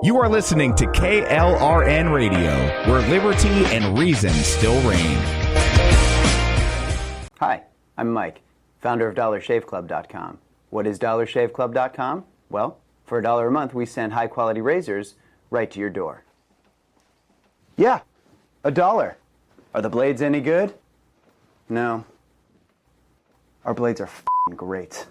You are listening to KLRN Radio, where liberty and reason still reign. Hi, I'm Mike, founder of DollarShaveClub.com. What is DollarShaveClub.com? Well, for $1 a month, we send high-quality razors right to your door. Yeah, $1. Are the blades any good? No. Our blades are f***ing great.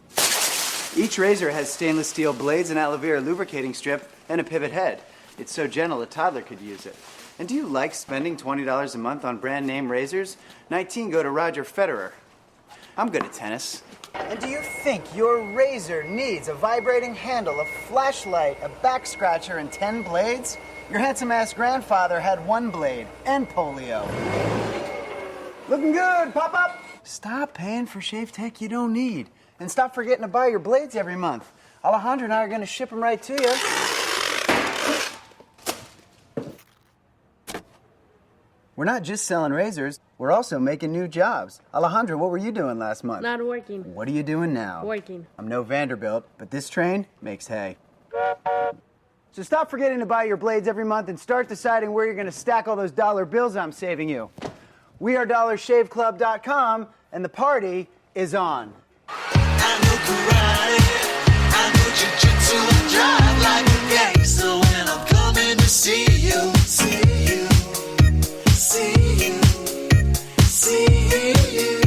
Each razor has stainless steel blades, an aloe vera lubricating strip, and a pivot head. It's so gentle a toddler could use it. And do you like spending $20 a month on brand name razors? 19 go to Roger Federer. I'm good at tennis. And do you think your razor needs a vibrating handle, a flashlight, a back scratcher, and 10 blades? Your handsome-ass grandfather had 1 blade and polio. Looking good, pop-up! Stop paying for shave tech you don't need. And stop forgetting to buy your blades every month. Alejandro and I are going to ship them right to you. We're not just selling razors, we're also making new jobs. Alejandro, what were you doing last month? Not working. What are you doing now? Working. I'm no Vanderbilt, but this train makes hay. So stop forgetting to buy your blades every month and start deciding where you're going to stack all those dollar bills I'm saving you. We are DollarShaveClub.com, and the party is on. I know karate, I know jiu-jitsu, I drive like a gangster when I'm coming to see you, see you, see you, see you.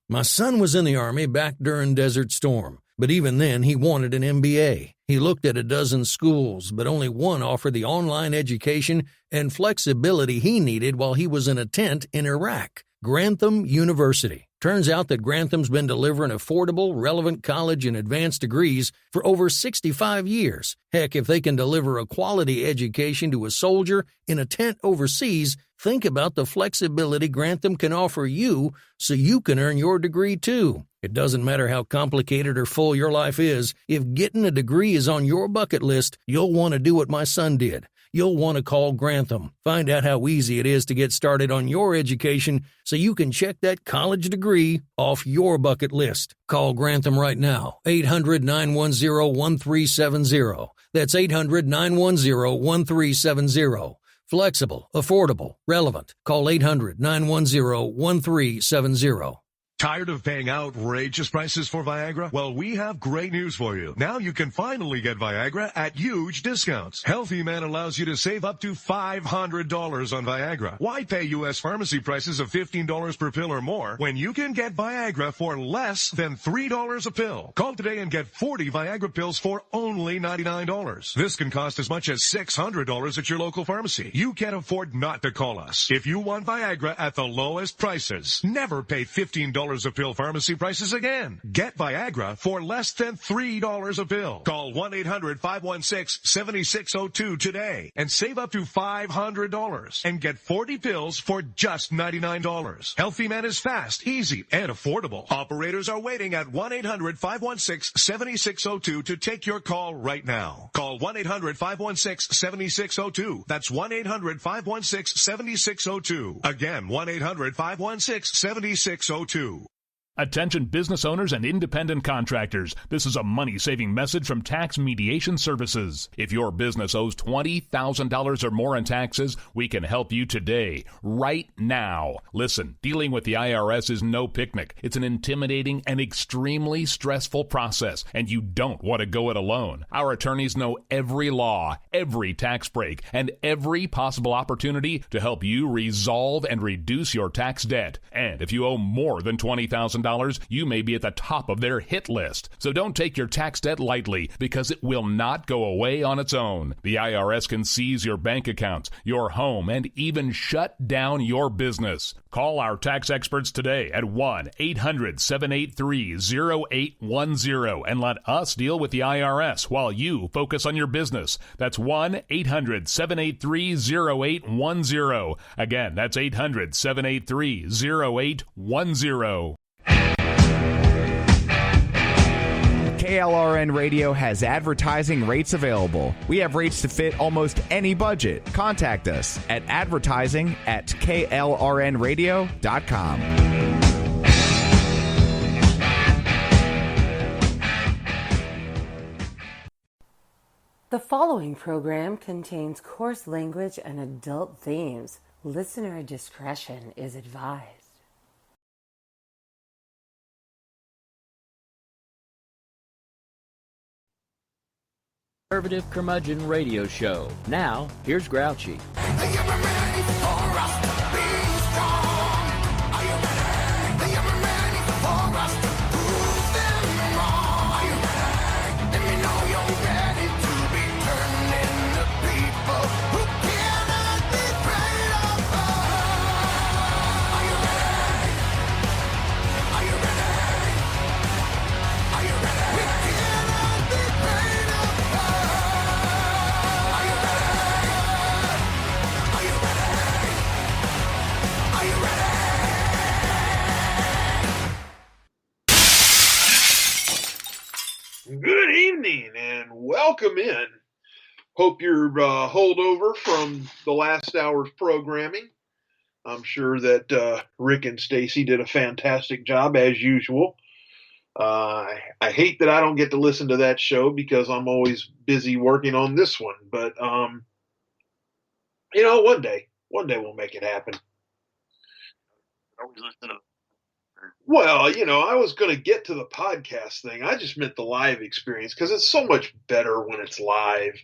My son was in the Army back during Desert Storm, but even then he wanted an MBA. He looked at a dozen schools, but only one offered the online education and flexibility he needed while he was in a tent in Iraq. Grantham University. Turns out that Grantham's been delivering affordable, relevant college and advanced degrees for over 65 years. Heck, if they can deliver a quality education to a soldier in a tent overseas, think about the flexibility Grantham can offer you so you can earn your degree too. It doesn't matter how complicated or full your life is, if getting a degree is on your bucket list, you'll want to do what my son did. You'll want to call Grantham. Find out how easy it is to get started on your education so you can check that college degree off your bucket list. Call Grantham right now, 800-910-1370. That's 800-910-1370. Flexible, affordable, relevant. Call 800-910-1370. Tired of paying outrageous prices for Viagra? Well, we have great news for you. Now you can finally get Viagra at huge discounts. Healthy Man allows you to save up to $500 on Viagra. Why pay U.S. pharmacy prices of $15 per pill or more when you can get Viagra for less than $3 a pill? Call today and get 40 Viagra pills for only $99. This can cost as much as $600 at your local pharmacy. You can't afford not to call us. If you want Viagra at the lowest prices, never pay $15 a pill pharmacy prices again. Get Viagra for less than $3 a pill. Call 1-800-516-7602 today and save up to $500 and get 40 pills for just $99. Healthy Man is fast, easy, and affordable. Operators are waiting at 1-800-516-7602 to take your call right now. Call 1-800-516-7602. That's 1-800-516-7602. Again, 1-800-516-7602. Attention business owners and independent contractors. This is a money-saving message from Tax Mediation Services. If your business owes $20,000 or more in taxes, we can help you today, right now. Listen, dealing with the IRS is no picnic. It's an intimidating and extremely stressful process, and you don't want to go it alone. Our attorneys know every law, every tax break, and every possible opportunity to help you resolve and reduce your tax debt. And if you owe more than $20,000, you may be at the top of their hit list. So don't take your tax debt lightly, because it will not go away on its own. The IRS can seize your bank accounts, your home, and even shut down your business. Call our tax experts today at 1-800-783-0810 and let us deal with the IRS while you focus on your business. That's 1-800-783-0810. Again, that's 800-783-0810. KLRN Radio has advertising rates available. We have rates to fit almost any budget. Contact us at advertising@klrnradio.com. The following program contains coarse language and adult themes. Listener discretion is advised. Conservative Curmudgeon Radio Show. Now, here's Grouchy. Good evening and welcome in. Hope you're holdover from the last hour's programming. I'm sure that Rick and Stacy did a fantastic job as usual. I hate that I don't get to listen to that show because I'm always busy working on this one. But one day we'll make it happen. Always listen to. Well, I was going to get to the podcast thing. I just meant the live experience because it's so much better when it's live.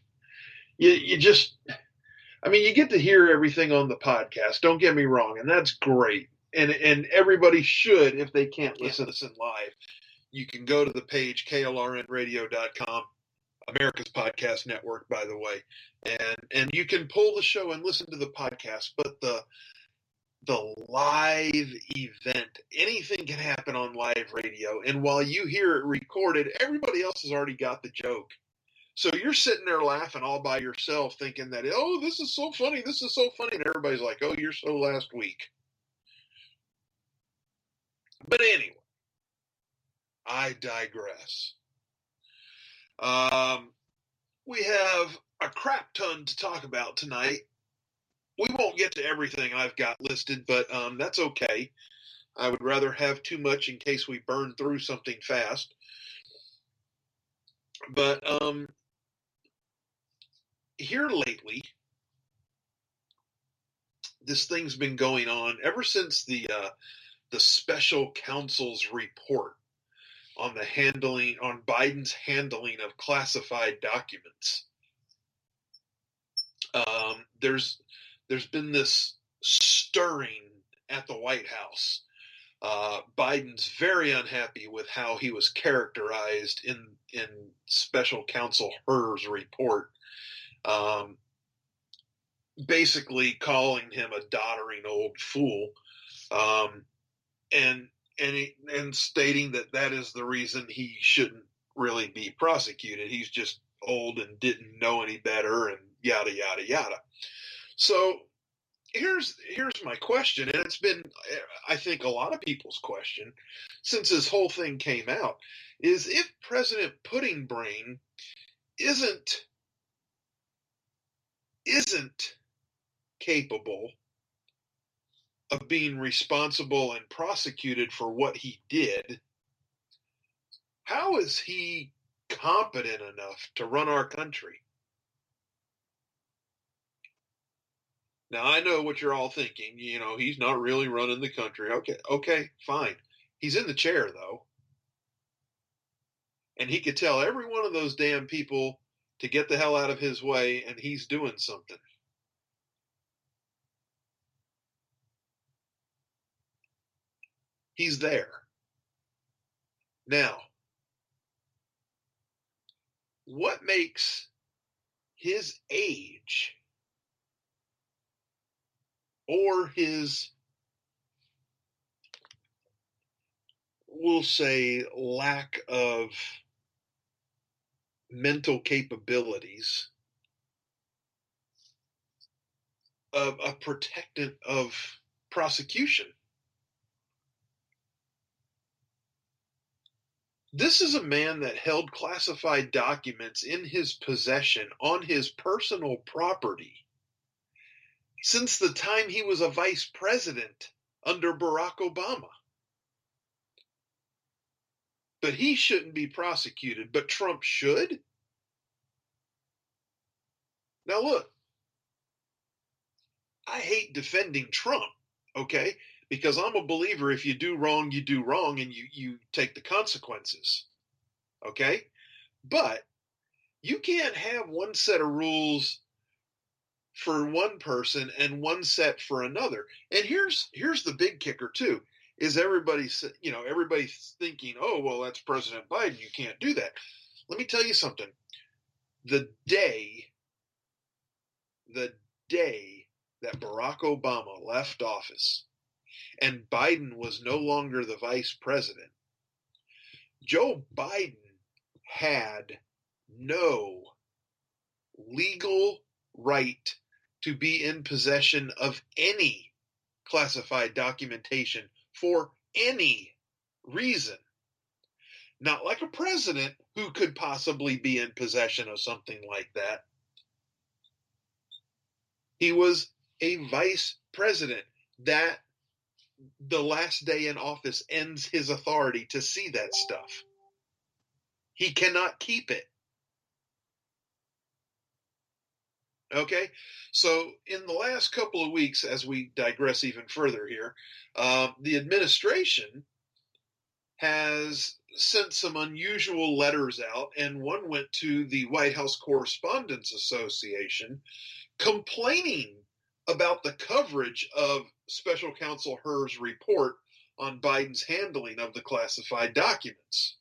You get to hear everything on the podcast. Don't get me wrong, and that's great. And everybody should, if they can't listen live, you can go to the page klrnradio.com, America's Podcast Network, by the way, and you can pull the show and listen to the podcast. But the live event, anything can happen on live radio. And while you hear it recorded, everybody else has already got the joke. So you're sitting there laughing all by yourself thinking that, oh, this is so funny. This is so funny. And everybody's like, oh, you're so last week. But anyway, I digress. We have a crap ton to talk about tonight. We won't get to everything I've got listed, but that's okay. I would rather have too much in case we burn through something fast. But here lately, this thing's been going on ever since the special counsel's report on Biden's handling of classified documents. There's been this stirring at the White House. Biden's very unhappy with how he was characterized in Special Counsel Hur's report, basically calling him a doddering old fool, and stating that is the reason he shouldn't really be prosecuted. He's just old and didn't know any better, and yada yada yada. So here's my question, and it's been, I think, a lot of people's question since this whole thing came out, is if President Pudding Brain isn't capable of being responsible and prosecuted for what he did, how is he competent enough to run our country? Now, I know what you're all thinking. He's not really running the country. Okay, fine. He's in the chair, though. And he could tell every one of those damn people to get the hell out of his way, and he's doing something. He's there. Now, what makes his age or his, we'll say, lack of mental capabilities of a protectant of prosecution? This is a man that held classified documents in his possession on his personal property since the time he was a vice president under Barack Obama. But he shouldn't be prosecuted, but Trump should? Now look, I hate defending Trump, okay? Because I'm a believer if you do wrong, and you take the consequences, okay? But you can't have one set of rules for one person and one set for another. And here's the big kicker too, is everybody's thinking, oh, well, that's President Biden. You can't do that. Let me tell you something. The day that Barack Obama left office and Biden was no longer the vice president, Joe Biden had no legal right to be in possession of any classified documentation for any reason. Not like a president who could possibly be in possession of something like that. He was a vice president. That the last day in office ends his authority to see that stuff. He cannot keep it. Okay, so in the last couple of weeks, as we digress even further here, the administration has sent some unusual letters out, and one went to the White House Correspondents Association complaining about the coverage of Special Counsel Hur's report on Biden's handling of the classified documents.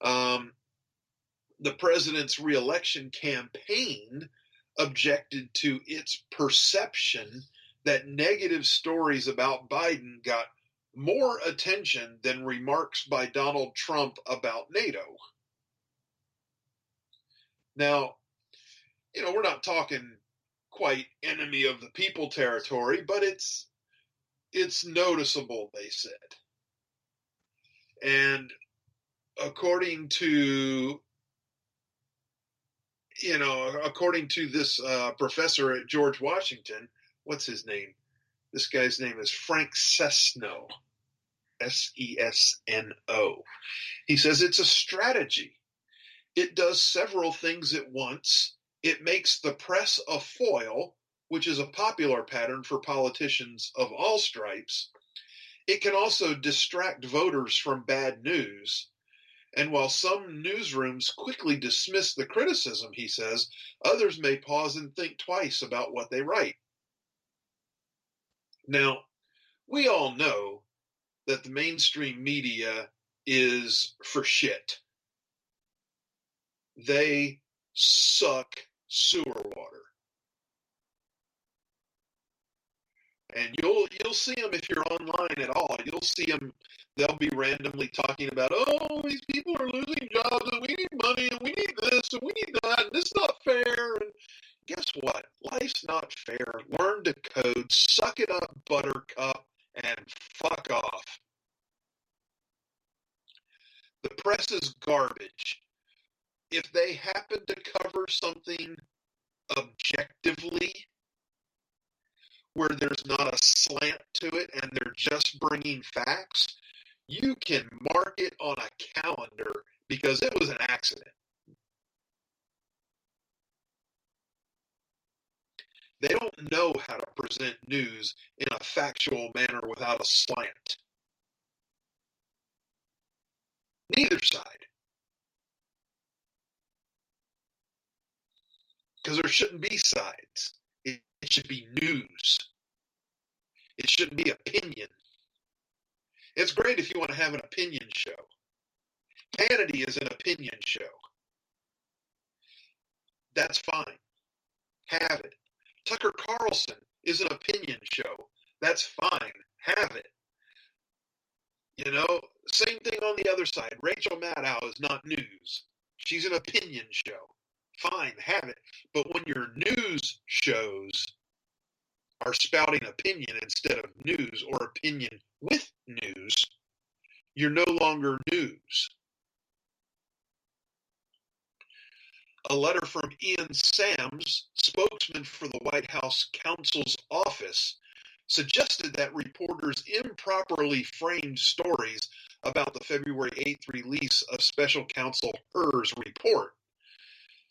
The president's reelection campaign objected to its perception that negative stories about Biden got more attention than remarks by Donald Trump about NATO. Now, we're not talking quite enemy of the people territory, but it's noticeable, they said. And according to this professor at George Washington, what's his name? This guy's name is Frank Sesno, Sesno. He says it's a strategy. It does several things at once. It makes the press a foil, which is a popular pattern for politicians of all stripes. It can also distract voters from bad news. And while some newsrooms quickly dismiss the criticism, he says, others may pause and think twice about what they write. Now, we all know that the mainstream media is for shit. They suck sewer water. And you'll see them if you're online at all. You'll see them. They'll be randomly talking about, oh, these people are losing jobs, and we need money, and we need this, and we need that, and this is not fair. And guess what? Life's not fair. Learn to code, suck it up, buttercup, and fuck off. The press is garbage. If they happen to cover something objectively, where there's not a slant to it and they're just bringing facts, you can mark it on a calendar because it was an accident. They don't know how to present news in a factual manner without a slant. Neither side. Because there shouldn't be sides. It should be news. It shouldn't be opinion. It's great if you want to have an opinion show. Hannity is an opinion show. That's fine. Have it. Tucker Carlson is an opinion show. That's fine. Have it. Same thing on the other side. Rachel Maddow is not news. She's an opinion show. Fine, have it. But when your news shows are spouting opinion instead of news, or opinion with news, you're no longer news. A letter from Ian Sams, spokesman for the White House counsel's office, suggested that reporters improperly framed stories about the February 8th release of Special Counsel Hur's report.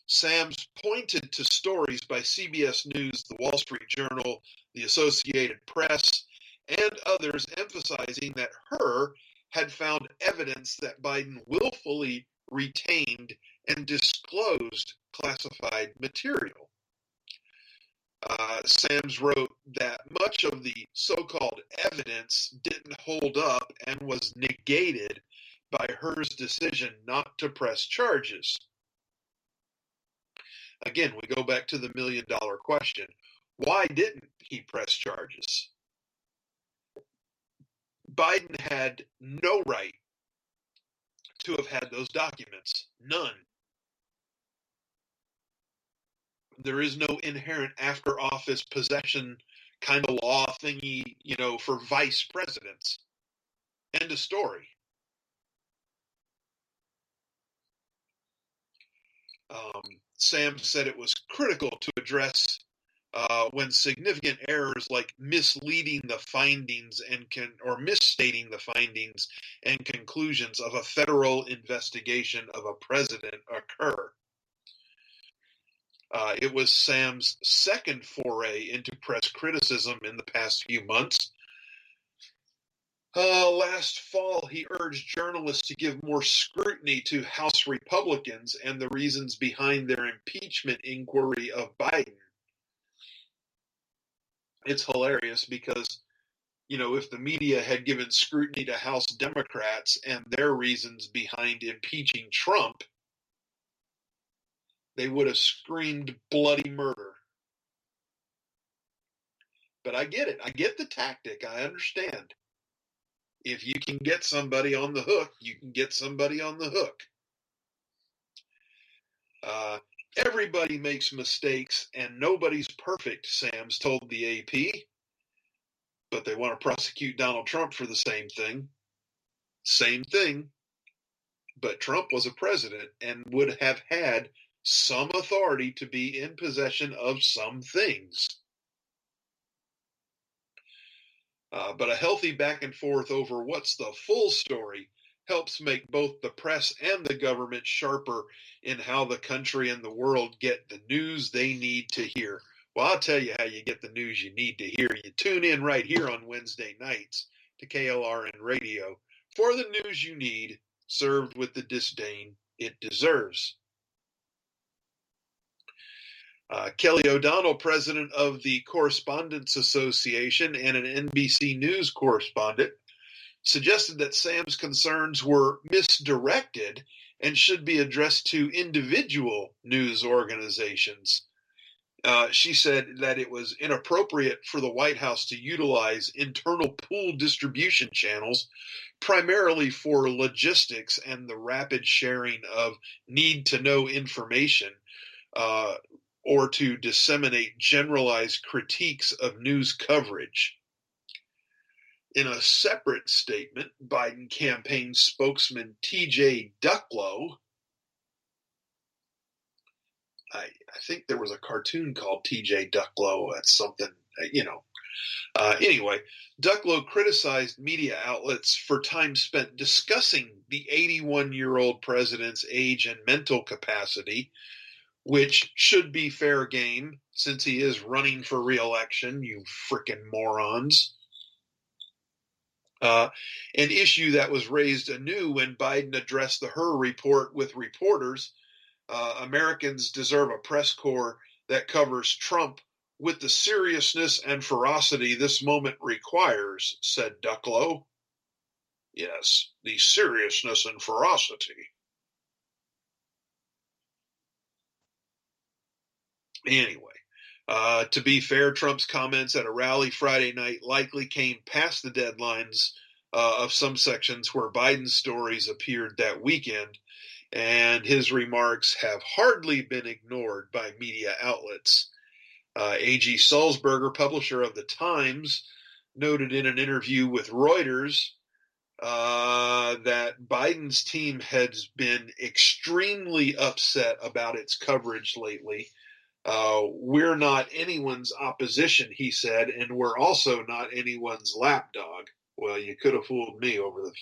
Sams pointed to stories by CBS News, The Wall Street Journal, The Associated Press, and others emphasizing that Hur had found evidence that Biden willfully retained and disclosed classified material. Sams wrote that much of the so-called evidence didn't hold up and was negated by Hur's decision not to press charges. Again, we go back to the million-dollar question. Why didn't he press charges? Biden had no right to have had those documents. None. There is no inherent after office possession kind of law thingy, for vice presidents. End of story. Sam said it was critical to address when significant errors like misleading the findings or misstating the findings and conclusions of a federal investigation of a president occur. It was Sam's second foray into press criticism in the past few months. Last fall, he urged journalists to give more scrutiny to House Republicans and the reasons behind their impeachment inquiry of Biden. It's hilarious because, if the media had given scrutiny to House Democrats and their reasons behind impeaching Trump, they would have screamed bloody murder. But I get it. I get the tactic. I understand. If you can get somebody on the hook, you can get somebody on the hook. Everybody makes mistakes and nobody's perfect, Sams told the AP. But they want to prosecute Donald Trump for the same thing. Same thing. But Trump was a president and would have had some authority to be in possession of some things. But a healthy back and forth over what's the full story helps make both the press and the government sharper in how the country and the world get the news they need to hear. Well, I'll tell you how you get the news you need to hear. You tune in right here on Wednesday nights to KLRN Radio for the news you need, served with the disdain it deserves. Kelly O'Donnell, president of the Correspondents Association and an NBC News correspondent, suggested that Sam's concerns were misdirected and should be addressed to individual news organizations. She said that it was inappropriate for the White House to utilize internal pool distribution channels primarily for logistics and the rapid sharing of need-to-know information, or to disseminate generalized critiques of news coverage. In a separate statement, Biden campaign spokesman T.J. Ducklow, I think there was a cartoon called T.J. Ducklow. That's something, Anyway, Ducklow criticized media outlets for time spent discussing the 81-year-old president's age and mental capacity, which should be fair game since he is running for re-election, you frickin' morons. An issue that was raised anew when Biden addressed the Hur report with reporters. Americans deserve a press corps that covers Trump with the seriousness and ferocity this moment requires, said Ducklow. Yes, the seriousness and ferocity. Anyway, to be fair, Trump's comments at a rally Friday night likely came past the deadlines of some sections where Biden's stories appeared that weekend, and his remarks have hardly been ignored by media outlets. A.G. Sulzberger, publisher of The Times, noted in an interview with Reuters that Biden's team has been extremely upset about its coverage lately. We're not anyone's opposition, he said, and we're also not anyone's lapdog. Well, you could have fooled me over the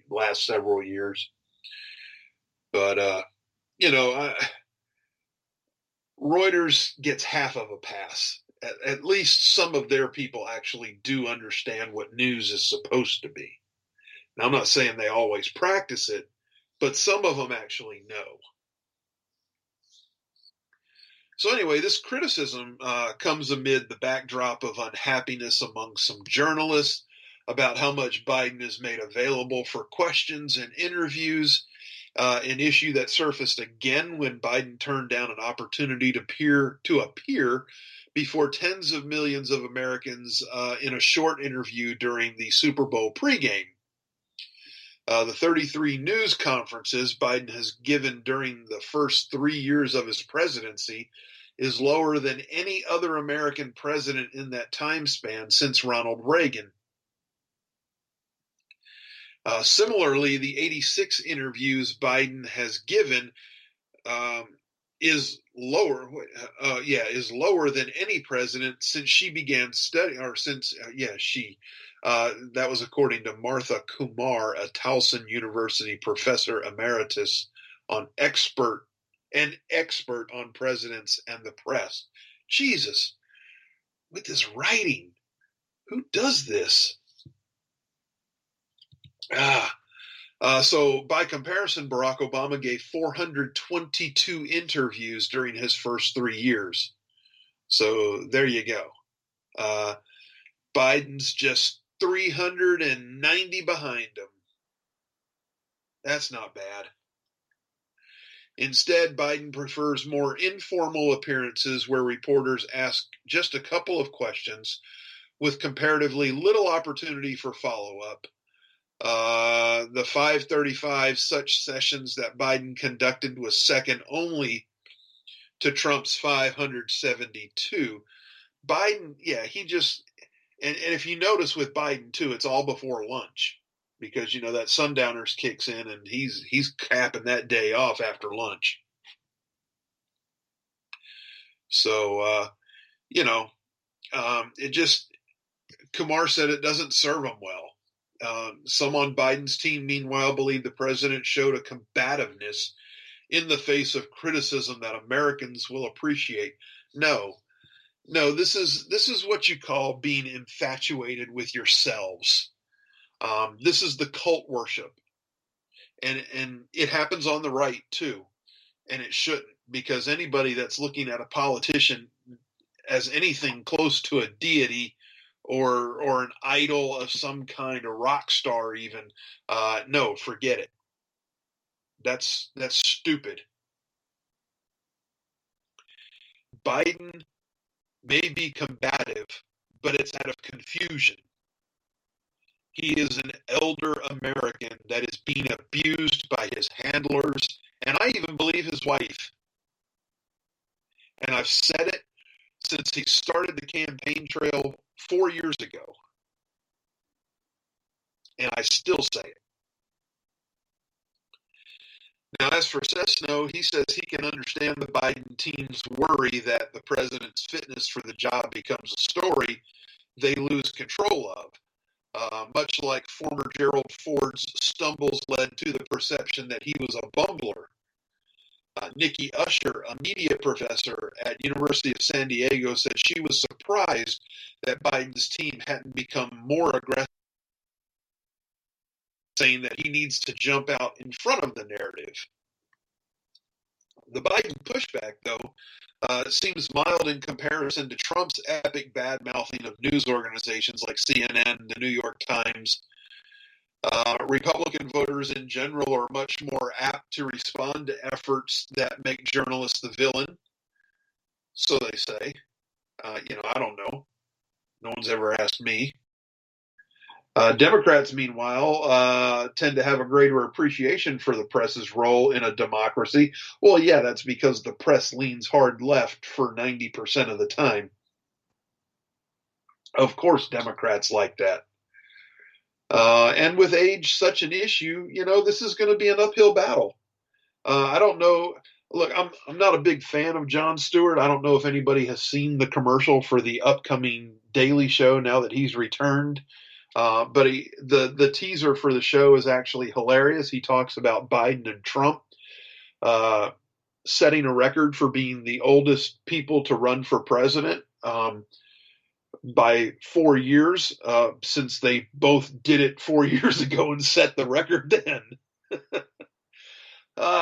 last several years. But, Reuters gets half of a pass. At least some of their people actually do understand what news is supposed to be. Now, I'm not saying they always practice it, but some of them actually know. So anyway, this criticism comes amid the backdrop of unhappiness among some journalists about how much Biden has made available for questions and interviews, an issue that surfaced again when Biden turned down an opportunity to appear before tens of millions of Americans in a short interview during the Super Bowl pregame. The 33 news conferences Biden has given during the first 3 years of his presidency is lower than any other American president in that time span since Ronald Reagan. Similarly, the 86 interviews Biden has given is lower than any president since she began studying, or since that was according to Martha Kumar, a Towson University professor emeritus expert on presidents and the press. Jesus, with this writing, who does this? So by comparison, Barack Obama gave 422 interviews during his first 3 years. So there you go. Biden's just 390 behind him. That's not bad. Instead, Biden prefers more informal appearances where reporters ask just a couple of questions with comparatively little opportunity for follow-up. The 535 such sessions that Biden conducted was second only to Trump's 572. Biden, and if you notice with Biden too, it's all before lunch because, that sundowners kicks in and he's capping that day off after lunch. So, Kumar said it doesn't serve him well. Some on Biden's team, meanwhile, believe the president showed a combativeness in the face of criticism that Americans will appreciate. No, this is what you call being infatuated with yourselves. This is the cult worship, and it happens on the right too, and it shouldn't, because anybody that's looking at a politician as anything close to a deity or an idol of some kind, a rock star even, no, forget it. That's stupid. Biden may be combative, but it's out of confusion. He is an elder American that is being abused by his handlers, and I even believe his wife. And I've said it since he started the campaign trail 4 years ago. And I still say it. Now, as for Cessno, he says he can understand the Biden team's worry that the president's fitness for the job becomes a story they lose control of. Much like former Gerald Ford's stumbles led to the perception that he was a bumbler. Nikki Usher, a media professor at University of San Diego, said she was surprised that Biden's team hadn't become more aggressive, saying that he needs to jump out in front of the narrative. The Biden pushback, though, seems mild in comparison to Trump's epic bad-mouthing of news organizations like CNN, the New York Times. Republican voters in general are much more apt to respond to efforts that make journalists the villain. So they say. I don't know. No one's ever asked me. Democrats, meanwhile, tend to have a greater appreciation for the press's role in a democracy. Well, yeah, that's because the press leans hard left for 90% of the time. Of course, Democrats like that. And with age such an issue, this is going to be an uphill battle. I don't know. Look, I'm not a big fan of Jon Stewart. I don't know if anybody has seen the commercial for the upcoming Daily Show now that he's returned. But the teaser for the show is actually hilarious. He talks about Biden and Trump. setting a record for being the oldest people to run for president by 4 years, since they both did it 4 years ago and set the record then.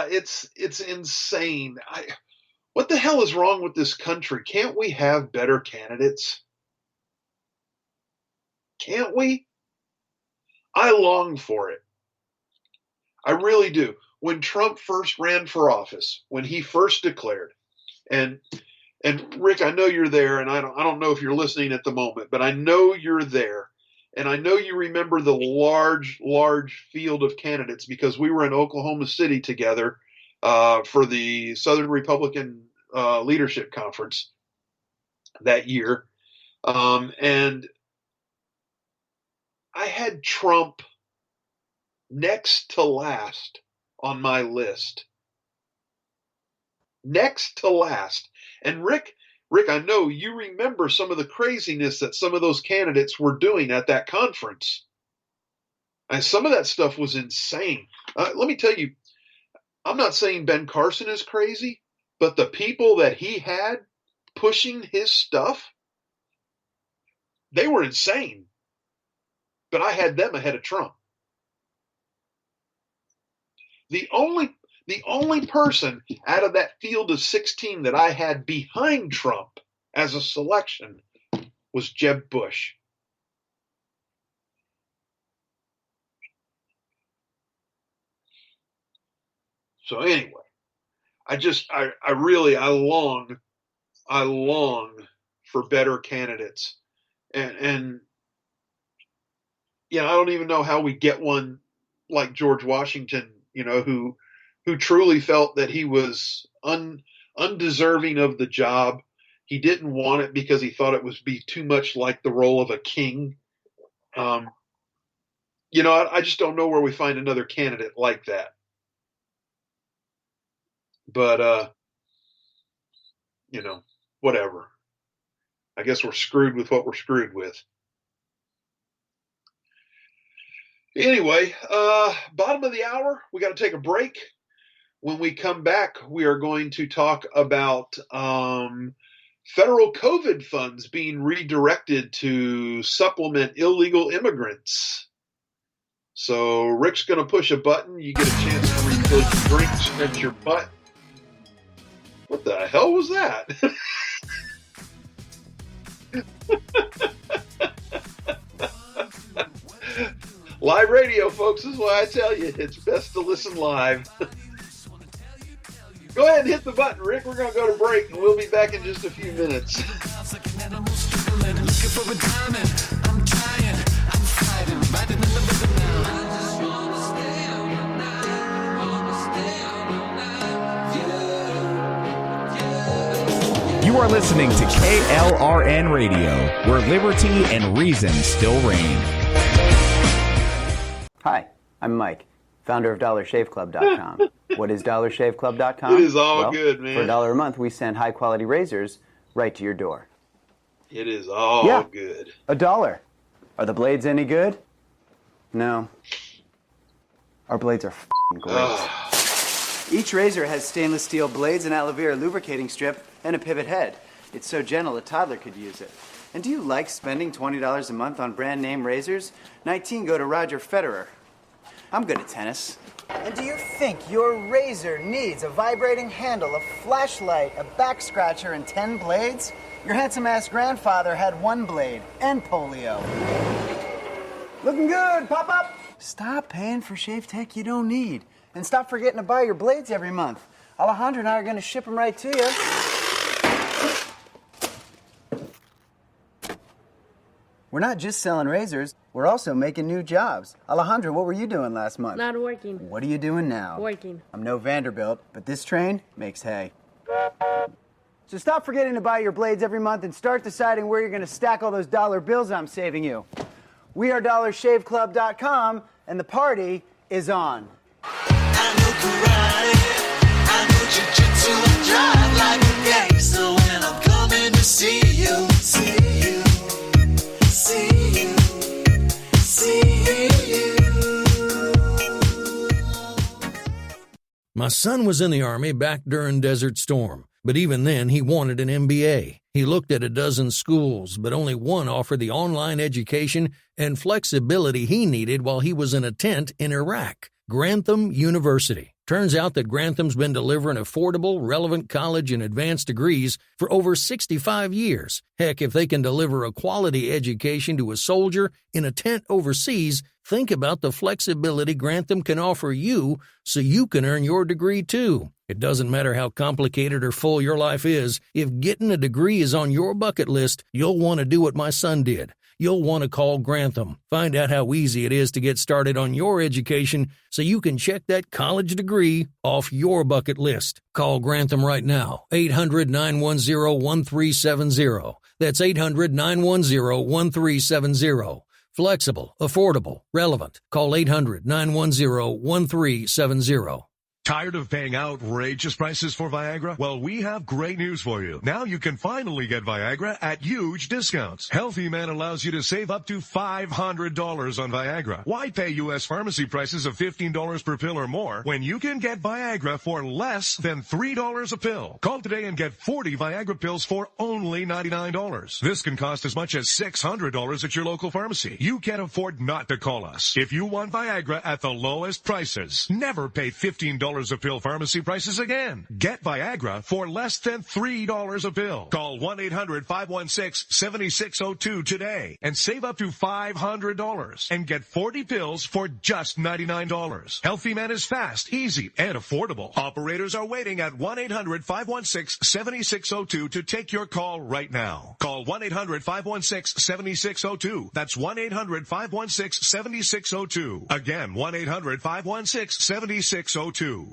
It's insane. What the hell is wrong with this country? Can't we have better candidates? Can't we? I long for it. I really do. When Trump first ran for office, when he first declared, and Rick, I know you're there, and I don't know if you're listening at the moment, but I know you're there, and I know you remember the large field of candidates because we were in Oklahoma City together for the Southern Republican Leadership Conference that year, and I had Trump next to last on my list. Next to last. And Rick, I know you remember some of the craziness that some of those candidates were doing at that conference. And some of that stuff was insane. Let me tell you, I'm not saying Ben Carson is crazy, but the people that he had pushing his stuff, they were insane. But I had them ahead of Trump. The only person out of that field of 16 that I had behind Trump as a selection was Jeb Bush. So anyway, I long for better candidates. And I don't even know how we get one like George Washington, who truly felt that he was undeserving of the job. He didn't want it because he thought it would be too much like the role of a king. I just don't know where we find another candidate like that. But, whatever. I guess we're screwed with what we're screwed with. Anyway, bottom of the hour, we got to take a break. When we come back, we are going to talk about federal COVID funds being redirected to supplement illegal immigrants. So Rick's going to push a button. You get a chance to refill your drinks at your butt. What the hell was that? Live radio, folks, is why I tell you it's best to listen live. Go ahead and hit the button, Rick. We're going to go to break, and we'll be back in just a few minutes. You are listening to KLRN Radio, where liberty and reason still reign. Hi, I'm Mike, founder of DollarShaveClub.com. What is DollarShaveClub.com? It is all good, man. For $1 a month, we send high-quality razors right to your door. It is all good. $1. Are the blades any good? No. Our blades are f***ing great. Each razor has stainless steel blades, an aloe vera lubricating strip, and a pivot head. It's so gentle a toddler could use it. And do you like spending $20 a month on brand name razors? 19 go to Roger Federer. I'm good at tennis. And do you think your razor needs a vibrating handle, a flashlight, a back scratcher, and 10 blades? Your handsome-ass grandfather had 1 blade and polio. Looking good, pop-up! Stop paying for shave tech you don't need. And stop forgetting to buy your blades every month. Alejandro and I are going to ship them right to you. We're not just selling razors, we're also making new jobs. Alejandro, what were you doing last month? Not working. What are you doing now? Working. I'm no Vanderbilt, but this train makes hay. So stop forgetting to buy your blades every month and start deciding where you're going to stack all those dollar bills I'm saving you. We are DollarShaveClub.com, and the party is on. I know karate, I know jiu-jitsu, I drive like a gangster when I'm coming to see you, see you. My son was in the Army back during Desert Storm, but even then he wanted an MBA. He looked at a dozen schools, but only one offered the online education and flexibility he needed while he was in a tent in Iraq, Grantham University. Turns out that Grantham's been delivering affordable, relevant college and advanced degrees for over 65 years. Heck, if they can deliver a quality education to a soldier in a tent overseas, think about the flexibility Grantham can offer you so you can earn your degree too. It doesn't matter how complicated or full your life is, if getting a degree is on your bucket list, you'll want to do what my son did. You'll want to call Grantham. Find out how easy it is to get started on your education so you can check that college degree off your bucket list. Call Grantham right now, 800-910-1370. That's 800-910-1370. Flexible, affordable, relevant. Call 800-910-1370. Tired of paying outrageous prices for Viagra? Well, we have great news for you. Now you can finally get Viagra at huge discounts. Healthy Man allows you to save up to $500 on Viagra. Why pay U.S. pharmacy prices of $15 per pill or more when you can get Viagra for less than $3 a pill? Call today and get 40 Viagra pills for only $99. This can cost as much as $600 at your local pharmacy. You can't afford not to call us. If you want Viagra at the lowest prices, never pay $15 a pill pharmacy prices again. Get Viagra for less than $3 a pill. Call 1-800-516-7602 today and save up to $500 and get 40 pills for just $99. Healthy Man is fast, easy, and affordable. Operators are waiting at 1-800-516-7602 to take your call right now. Call 1-800-516-7602. That's 1-800-516-7602. Again, 1-800-516-7602.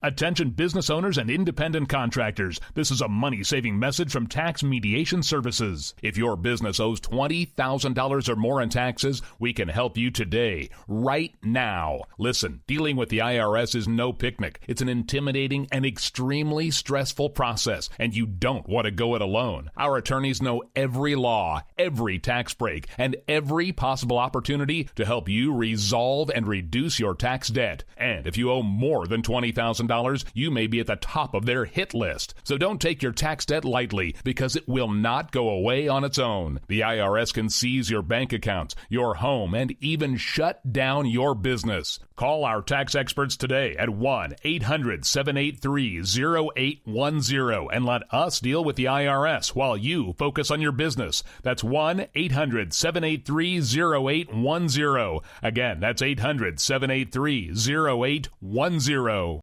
Attention business owners and independent contractors. This is a money-saving message from Tax Mediation Services. If your business owes $20,000 or more in taxes, we can help you today, right now. Listen, dealing with the IRS is no picnic. It's an intimidating and extremely stressful process, and you don't want to go it alone. Our attorneys know every law, every tax break, and every possible opportunity to help you resolve and reduce your tax debt. And if you owe more than $20,000, you may be at the top of their hit list. So don't take your tax debt lightly, because it will not go away on its own. The IRS can seize your bank accounts, your home, and even shut down your business. Call our tax experts today at 1-800-783-0810 and let us deal with the IRS while you focus on your business. That's 1-800-783-0810. Again, that's 800-783-0810.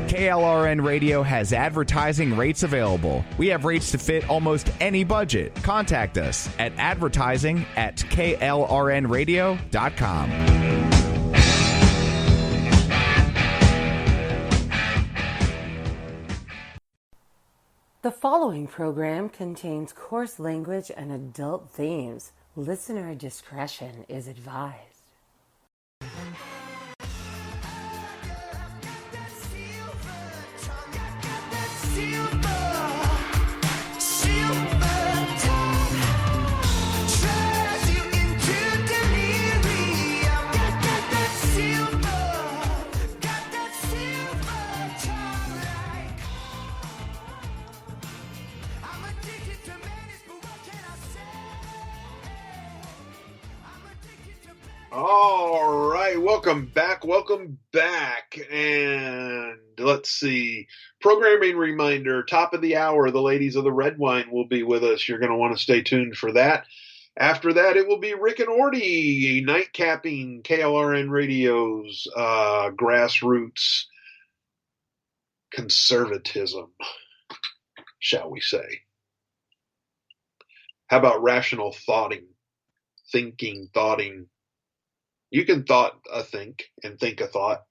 KLRN Radio has advertising rates available. We have rates to fit almost any budget. Contact us at advertising@klrnradio.com. The following program contains coarse language and adult themes. Listener discretion is advised. All right, welcome back, and let's see, programming reminder, top of the hour, the ladies of the red wine will be with us. You're going to want to stay tuned for that. After that, it will be Rick and Orty, night capping KLRN Radio's grassroots conservatism, shall we say. How about rational thoughting? You can thought a think and think a thought,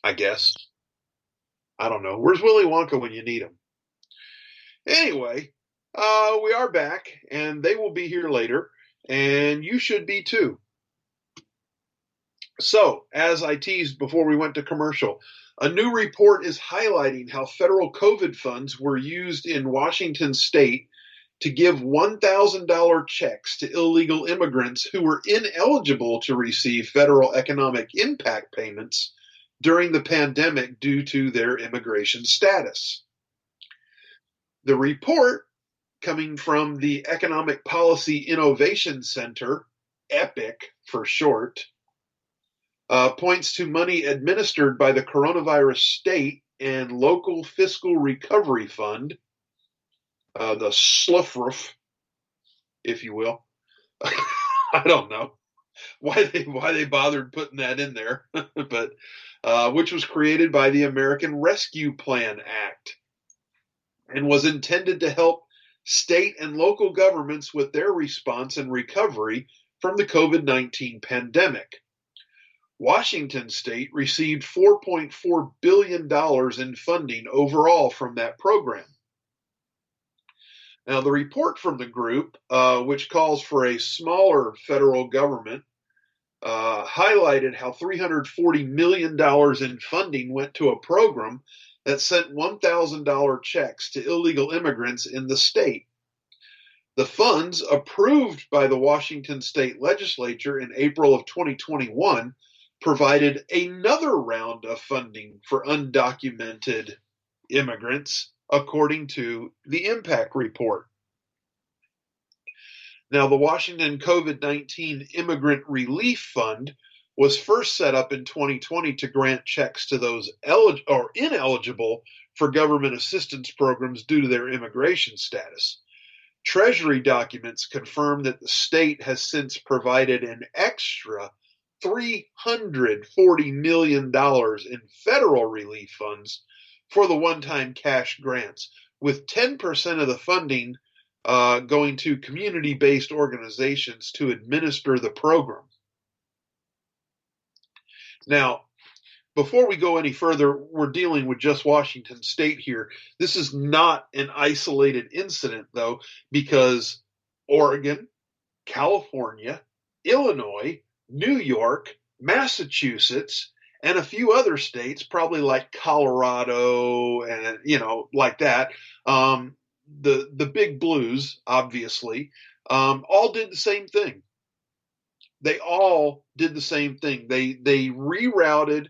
I guess. I don't know. Where's Willy Wonka when you need him? Anyway, we are back, and they will be here later, and you should be too. So, as I teased before we went to commercial, a new report is highlighting how federal COVID funds were used in Washington state to give $1,000 checks to illegal immigrants who were ineligible to receive federal economic impact payments during the pandemic due to their immigration status. The report, coming from the Economic Policy Innovation Center, EPIC for short, points to money administered by the Coronavirus State and Local Fiscal Recovery Fund, the SLFRF, if you will. I don't know why they bothered putting that in there, but which was created by the American Rescue Plan Act and was intended to help state and local governments with their response and recovery from the COVID-19 pandemic. Washington State received $4.4 billion in funding overall from that program. Now, the report from the group, which calls for a smaller federal government, highlighted how $340 million in funding went to a program that sent $1,000 checks to illegal immigrants in the state. The funds, approved by the Washington State Legislature in April of 2021, provided another round of funding for undocumented immigrants, according to the Impact Report. Now, the Washington COVID-19 Immigrant Relief Fund was first set up in 2020 to grant checks to those ineligible for government assistance programs due to their immigration status. Treasury documents confirm that the state has since provided an extra $340 million in federal relief funds for the one-time cash grants, with 10% of the funding going to community-based organizations to administer the program. Now, before we go any further, we're dealing with just Washington State here. This is not an isolated incident, though, because Oregon, California, Illinois, New York, Massachusetts, and a few other states, probably like Colorado and, like that, the big blues, obviously, all did the same thing. They all did the same thing. They rerouted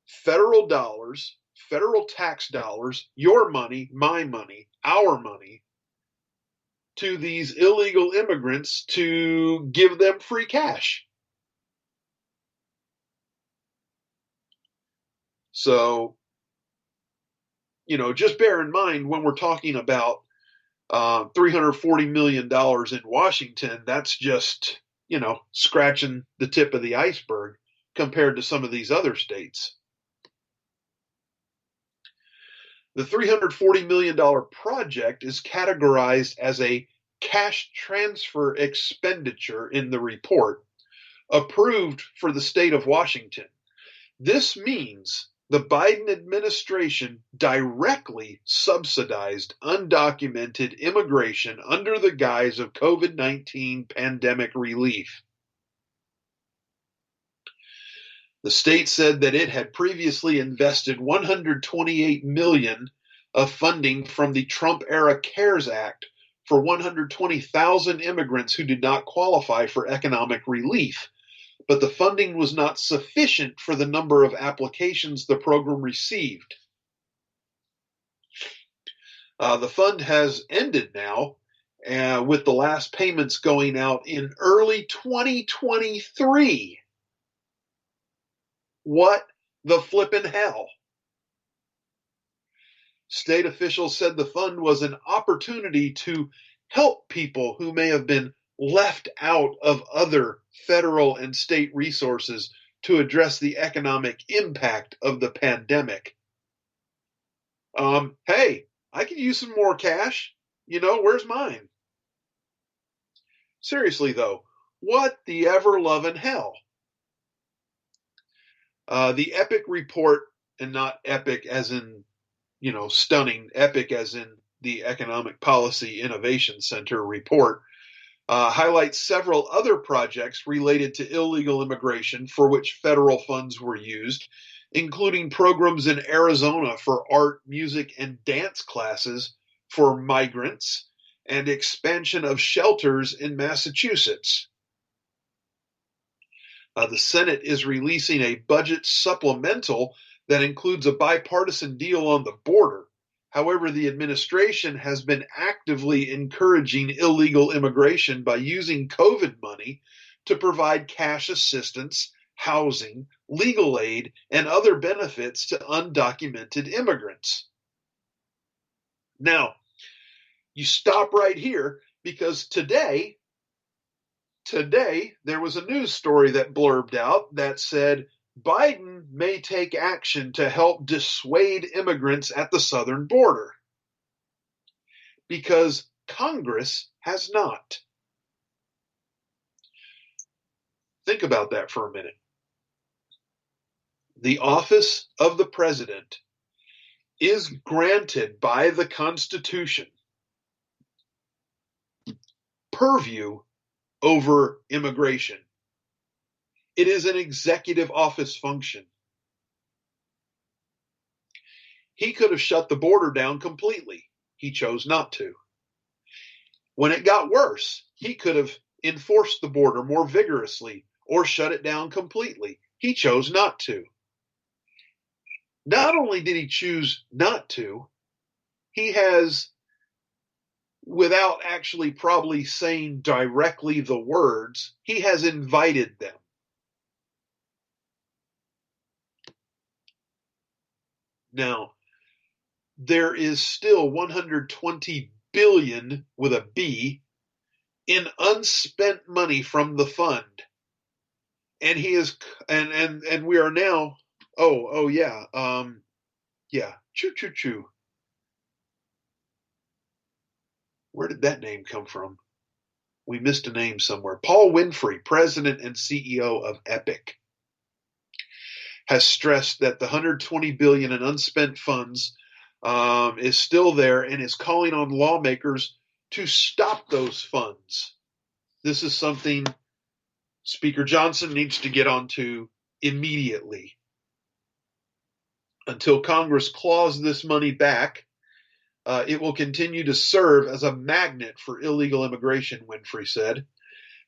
federal dollars, federal tax dollars, your money, my money, our money, to these illegal immigrants to give them free cash. So, just bear in mind when we're talking about $340 million in Washington, that's just, scratching the tip of the iceberg compared to some of these other states. The $340 million project is categorized as a cash transfer expenditure in the report, approved for the state of Washington. This means the Biden administration directly subsidized undocumented immigration under the guise of COVID-19 pandemic relief. The state said that it had previously invested $128 million of funding from the Trump-era CARES Act for 120,000 immigrants who did not qualify for economic relief, but the funding was not sufficient for the number of applications the program received. The fund has ended now, with the last payments going out in early 2023. What the flippin' hell? State officials said the fund was an opportunity to help people who may have been left out of other federal and state resources to address the economic impact of the pandemic. Hey, I could use some more cash. Where's mine? Seriously, though, what the ever-loving hell? The EPIC report, and not epic as in, stunning, EPIC as in the Economic Policy Innovation Center report, highlights several other projects related to illegal immigration for which federal funds were used, including programs in Arizona for art, music, and dance classes for migrants, and expansion of shelters in Massachusetts. The Senate is releasing a budget supplemental that includes a bipartisan deal on the border. However, the administration has been actively encouraging illegal immigration by using COVID money to provide cash assistance, housing, legal aid, and other benefits to undocumented immigrants. Now, you stop right here because today there was a news story that blurbed out that said Biden may take action to help dissuade immigrants at the southern border because Congress has not. Think about that for a minute. The office of the president is granted by the Constitution purview over immigration. It is an executive office function. He could have shut the border down completely. He chose not to. When it got worse, he could have enforced the border more vigorously or shut it down completely. He chose not to. Not only did he choose not to, he has, without actually probably saying directly the words, he has invited them. Now, there is still $120 billion with a B in unspent money from the fund. And he is, and we are now, choo. Where did that name come from? We missed a name somewhere. Paul Winfrey, president and CEO of Epic, has stressed that the $120 billion in unspent funds is still there and is calling on lawmakers to stop those funds. This is something Speaker Johnson needs to get onto immediately. Until Congress claws this money back, it will continue to serve as a magnet for illegal immigration, Winfrey said.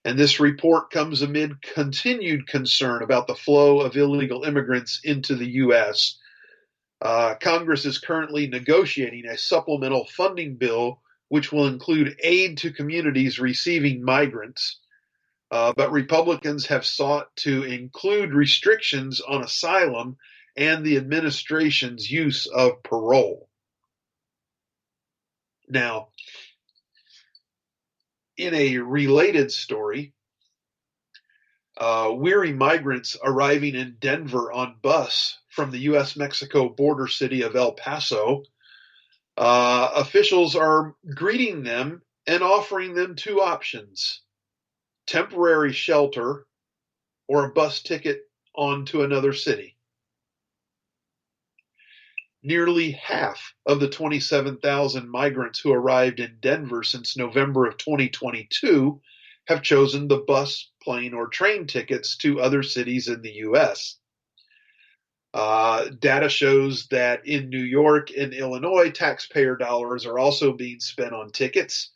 And this report comes amid continued concern about the flow of illegal immigrants into the U.S. Congress is currently negotiating a supplemental funding bill which will include aid to communities receiving migrants. But Republicans have sought to include restrictions on asylum and the administration's use of parole. Now, in a related story, weary migrants arriving in Denver on bus from the U.S.-Mexico border city of El Paso, officials are greeting them and offering them two options: temporary shelter or a bus ticket on to another city. Nearly half of the 27,000 migrants who arrived in Denver since November of 2022 have chosen the bus, plane, or train tickets to other cities in the U.S. Data shows that in New York and Illinois, taxpayer dollars are also being spent on tickets,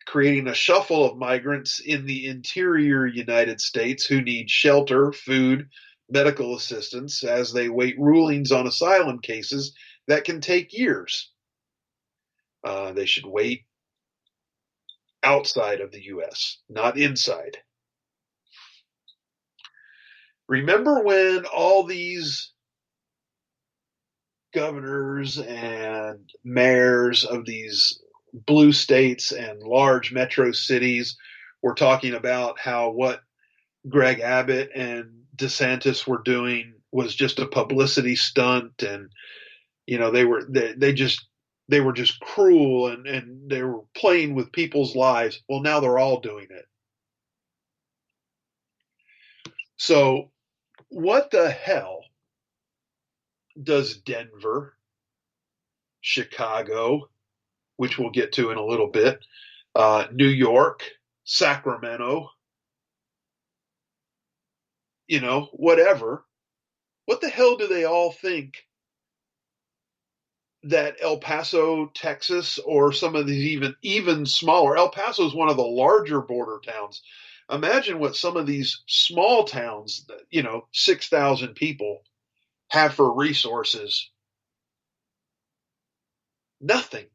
creating a shuffle of migrants in the interior United States who need shelter, food, medical assistance as they wait rulings on asylum cases that can take years. They should wait outside of the U.S., not inside. Remember when all these governors and mayors of these blue states and large metro cities were talking about how what Greg Abbott and DeSantis were doing was just a publicity stunt, and they were just cruel and they were playing with people's lives. Well, now they're all doing it. So what the hell does Denver, Chicago, which we'll get to in a little bit, New York, Sacramento, whatever, what the hell do they all think that El Paso, Texas, or some of these even smaller. El Paso is one of the larger border towns. Imagine what some of these small towns, 6,000 people, have for resources. Nothing.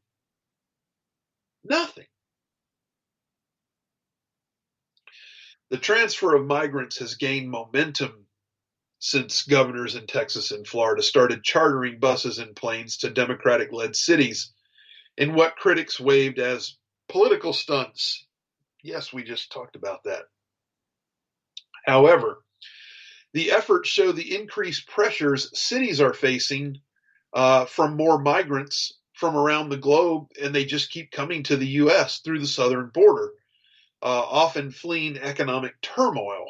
Nothing. The transfer of migrants has gained momentum since governors in Texas and Florida started chartering buses and planes to Democratic-led cities in what critics waved as political stunts. Yes, we just talked about that. However, the efforts show the increased pressures cities are facing from more migrants from around the globe, and they just keep coming to the U.S. through the southern border, often fleeing economic turmoil.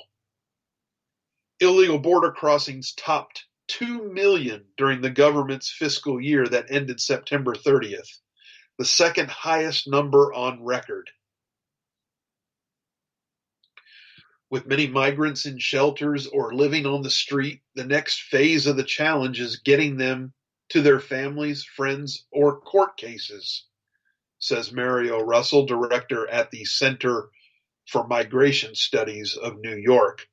Illegal border crossings topped 2 million during the government's fiscal year that ended September 30th, the second highest number on record. With many migrants in shelters or living on the street, the next phase of the challenge is getting them to their families, friends, or court cases, says Mario Russell, director at the Center for Migration Studies of New York.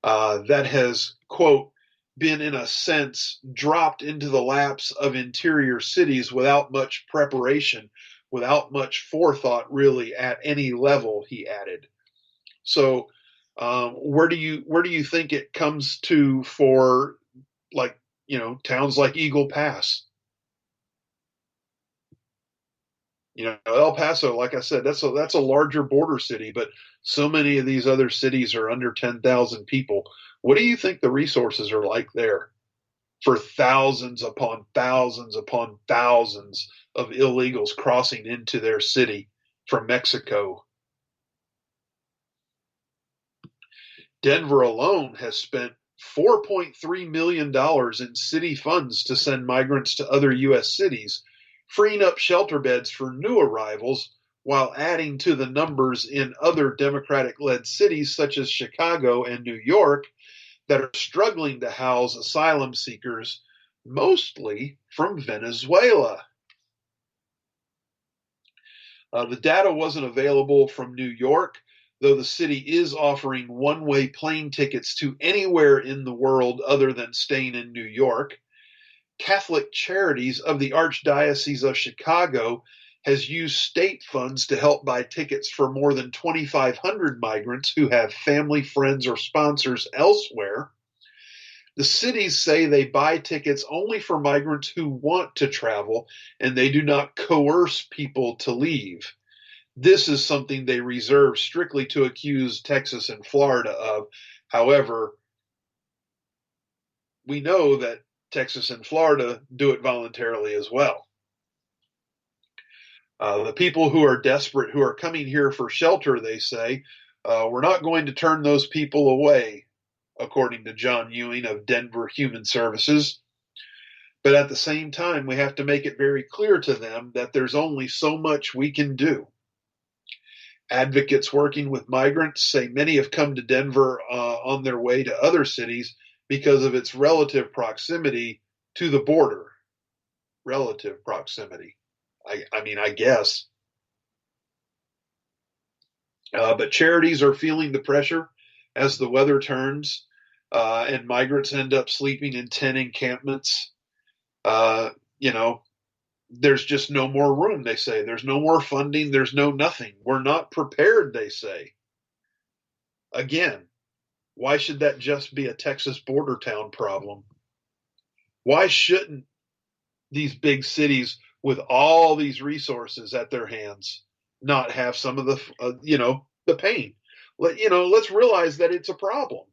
That has, quote, been in a sense dropped into the laps of interior cities without much preparation, without much forethought really at any level, he added. So where do you think it comes to for, like, towns like Eagle Pass? El Paso, like I said, that's a larger border city, but so many of these other cities are under 10,000 people. What do you think the resources are like there for thousands upon thousands upon thousands of illegals crossing into their city from Mexico? Denver alone has spent $4.3 million in city funds to send migrants to other U.S. cities, freeing up shelter beds for new arrivals while adding to the numbers in other Democratic-led cities such as Chicago and New York that are struggling to house asylum seekers, mostly from Venezuela. The data wasn't available from New York, though the city is offering one-way plane tickets to anywhere in the world other than staying in New York. Catholic Charities of the Archdiocese of Chicago has used state funds to help buy tickets for more than 2,500 migrants who have family, friends, or sponsors elsewhere. The cities say they buy tickets only for migrants who want to travel, and they do not coerce people to leave. This is something they reserve strictly to accuse Texas and Florida of. However, we know that Texas and Florida do it voluntarily as well. The people who are desperate, who are coming here for shelter, they say, we're not going to turn those people away, according to John Ewing of Denver Human Services. But at the same time, we have to make it very clear to them that there's only so much we can do. Advocates working with migrants say many have come to Denver on their way to other cities because of its relative proximity to the border. Relative proximity. I guess. But charities are feeling the pressure as the weather turns and migrants end up sleeping in tent encampments. There's just no more room, they say. There's no more funding. There's no nothing. We're not prepared, they say. Again, why should that just be a Texas border town problem? Why shouldn't these big cities with all these resources at their hands not have some of the, the pain? Let's realize that it's a problem.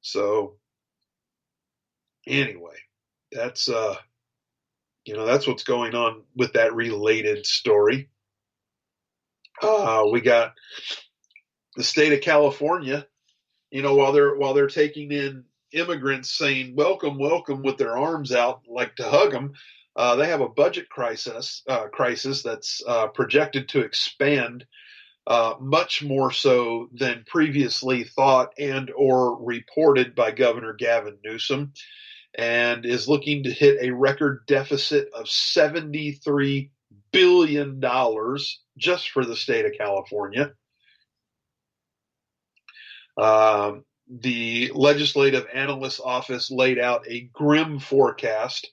So anyway, that's what's going on with that related story. We got the state of California, while they're taking in immigrants saying welcome, welcome with their arms out like to hug them, they have a budget crisis that's projected to expand much more so than previously thought and or reported by Governor Gavin Newsom, and is looking to hit a record deficit of $73 billion just for the state of California. The Legislative Analyst's Office laid out a grim forecast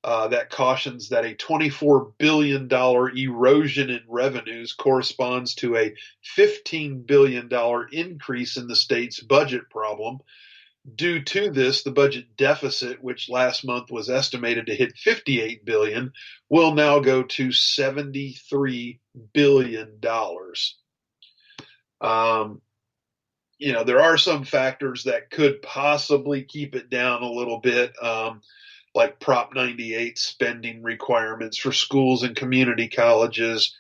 that cautions that a $24 billion erosion in revenues corresponds to a $15 billion increase in the state's budget problem. Due to this, the budget deficit, which last month was estimated to hit $58 billion, will now go to $73 billion. There are some factors that could possibly keep it down a little bit, like Prop 98 spending requirements for schools and community colleges.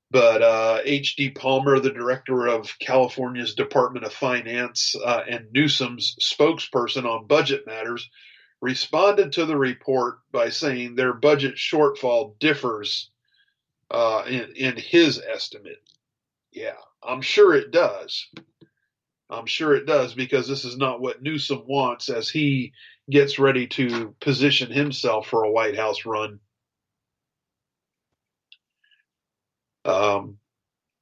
But H.D. Palmer, the director of California's Department of Finance and Newsom's spokesperson on budget matters, responded to the report by saying their budget shortfall differs in his estimate. Yeah, I'm sure it does. I'm sure it does, because this is not what Newsom wants as he gets ready to position himself for a White House run.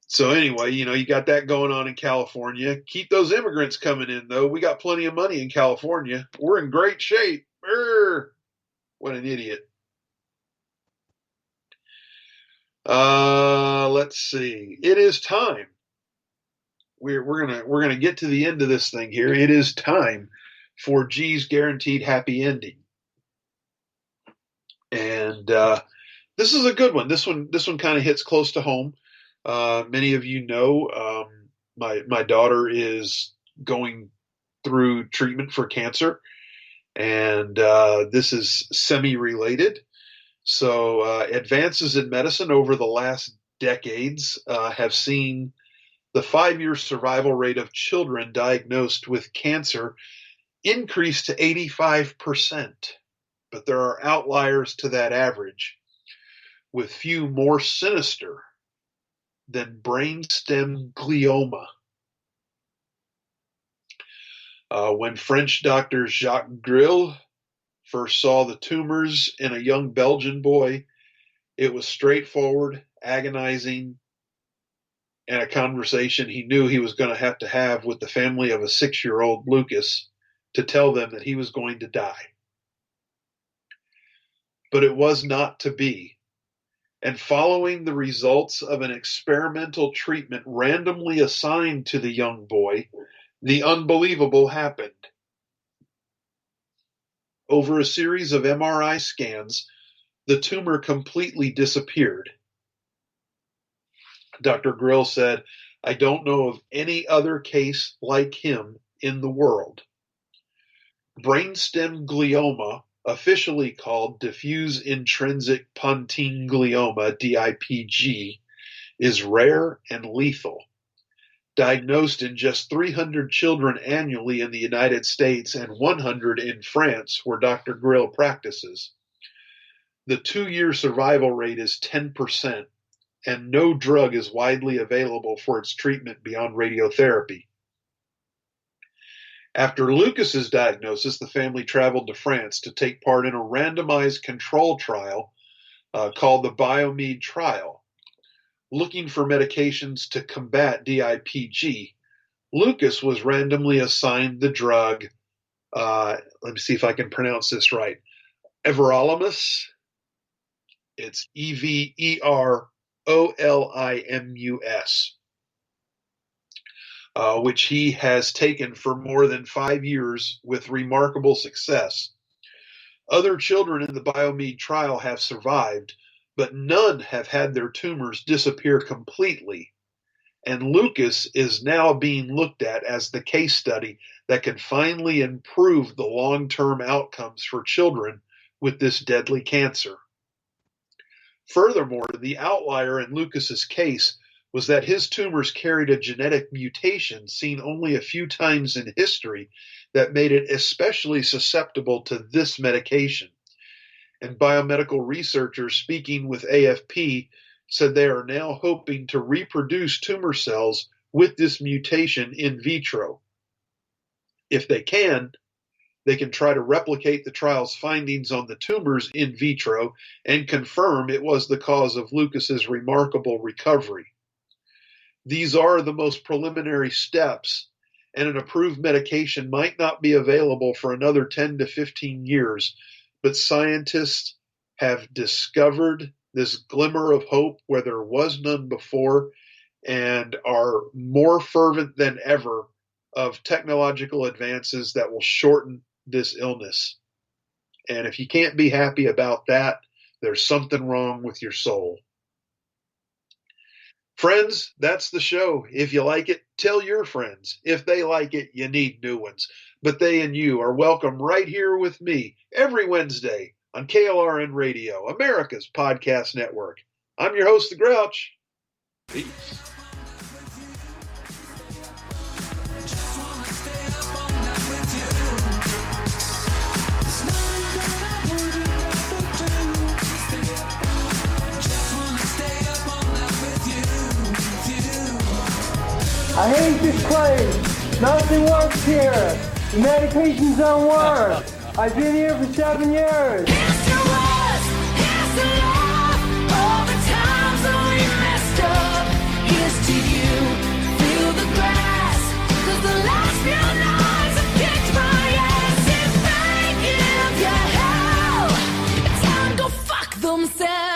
So anyway, you got that going on in California. Keep those immigrants coming in, though. We got plenty of money in California. We're in great shape. What an idiot. Let's see. It is time. We're gonna get to the end of this thing here. It is time for G's Guaranteed Happy Ending, and this is a good one. This one kind of hits close to home. Many of you know my daughter is going through treatment for cancer, and this is semi-related. So advances in medicine over the last decades have seen the 5-year survival rate of children diagnosed with cancer increase to 85%. But there are outliers to that average, with few more sinister than brainstem glioma. When French doctor Jacques Grill first saw the tumors in a young Belgian boy, it was straightforward, agonizing, and a conversation he knew he was going to have with the family of a 6-year-old Lucas to tell them that he was going to die. But it was not to be. And following the results of an experimental treatment randomly assigned to the young boy, the unbelievable happened. Over a series of MRI scans, the tumor completely disappeared. Dr. Grill said, "I don't know of any other case like him in the world." Brainstem glioma, officially called diffuse intrinsic pontine glioma, DIPG, is rare and lethal. Diagnosed in just 300 children annually in the United States and 100 in France, where Dr. Grill practices. The 2-year survival rate is 10%, and no drug is widely available for its treatment beyond radiotherapy. After Lucas's diagnosis, the family traveled to France to take part in a randomized control trial called the Biomed trial, looking for medications to combat DIPG. Lucas was randomly assigned the drug, let me see if I can pronounce this right, everolimus. It's EVEROLIMUS, which he has taken for more than 5 years with remarkable success. Other children in the Biomed trial have survived, but none have had their tumors disappear completely. And Lucas is now being looked at as the case study that can finally improve the long-term outcomes for children with this deadly cancer. Furthermore, the outlier in Lucas's case was that his tumors carried a genetic mutation seen only a few times in history that made it especially susceptible to this medication. And biomedical researchers speaking with AFP said they are now hoping to reproduce tumor cells with this mutation in vitro. If they can try to replicate the trial's findings on the tumors in vitro and confirm it was the cause of Lucas's remarkable recovery. These are the most preliminary steps, and an approved medication might not be available for another 10 to 15 years, but scientists have discovered this glimmer of hope where there was none before and are more fervent than ever of technological advances that will shorten this illness. And if you can't be happy about that, there's something wrong with your soul. Friends, that's the show. If you like it, tell your friends. If they like it, you need new ones. But they and you are welcome right here with me every Wednesday on KLRN Radio, America's podcast network. I'm your host, The Grouch. Peace. I hate this place. Nothing works here. The medications don't work. I've been here for 7 years. Here's to us, here's to love, all the times that we messed up. Here's to you, feel the grass, 'cause the last few nights have kicked my ass. If they give you hell, it's time to go fuck themselves.